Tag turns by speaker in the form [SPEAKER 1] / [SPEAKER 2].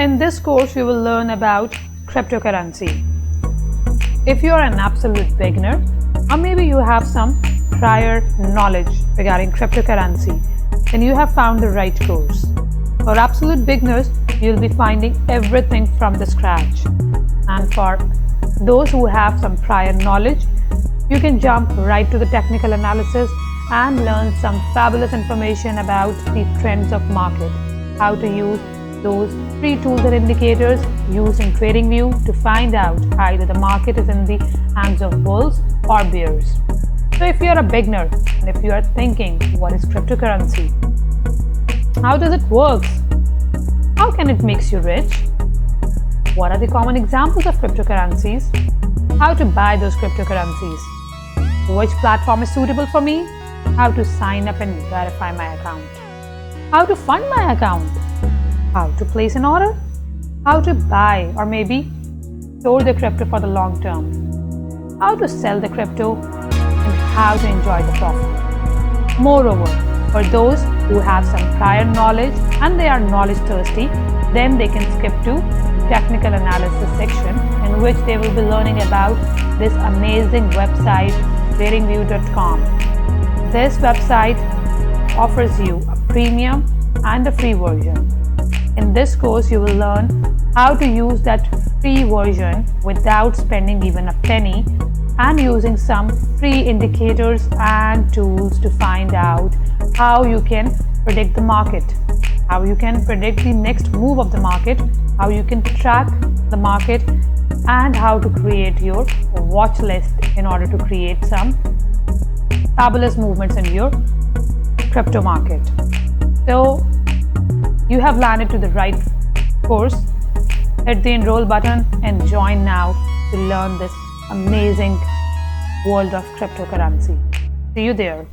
[SPEAKER 1] In this course, you will learn about cryptocurrency. If you are an absolute beginner, or maybe you have some prior knowledge regarding cryptocurrency, then you have found the right course. For absolute beginners, you'll be finding everything from the scratch. And for those who have some prior knowledge, you can jump right to the technical analysis and learn some fabulous information about the trends of market, how to use those free tools and indicators used in TradingView to find out either the market is in the hands of bulls or bears. So if you are a beginner and if you are thinking, what is cryptocurrency? How does it work? How can it make you rich? What are the common examples of cryptocurrencies? How to buy those cryptocurrencies? Which platform is suitable for me? How to sign up and verify my account? How to fund my account? How to place an order? How to buy or maybe store the crypto for the long term? How to sell the crypto and how to enjoy the profit? Moreover, for those who have some prior knowledge and they are knowledge thirsty, then they can skip to technical analysis section in which they will be learning about this amazing website tradingview.com. This website offers you a premium and a free version. In this course, you will learn how to use that free version without spending even a penny and using some free indicators and tools to find out how you can predict the market, how you can predict the next move of the market, how you can track the market, and how to create your watch list in order to create some fabulous movements in your crypto market. So you have landed to the right course. Hit the enroll button and join now to learn this amazing world of cryptocurrency. See you there.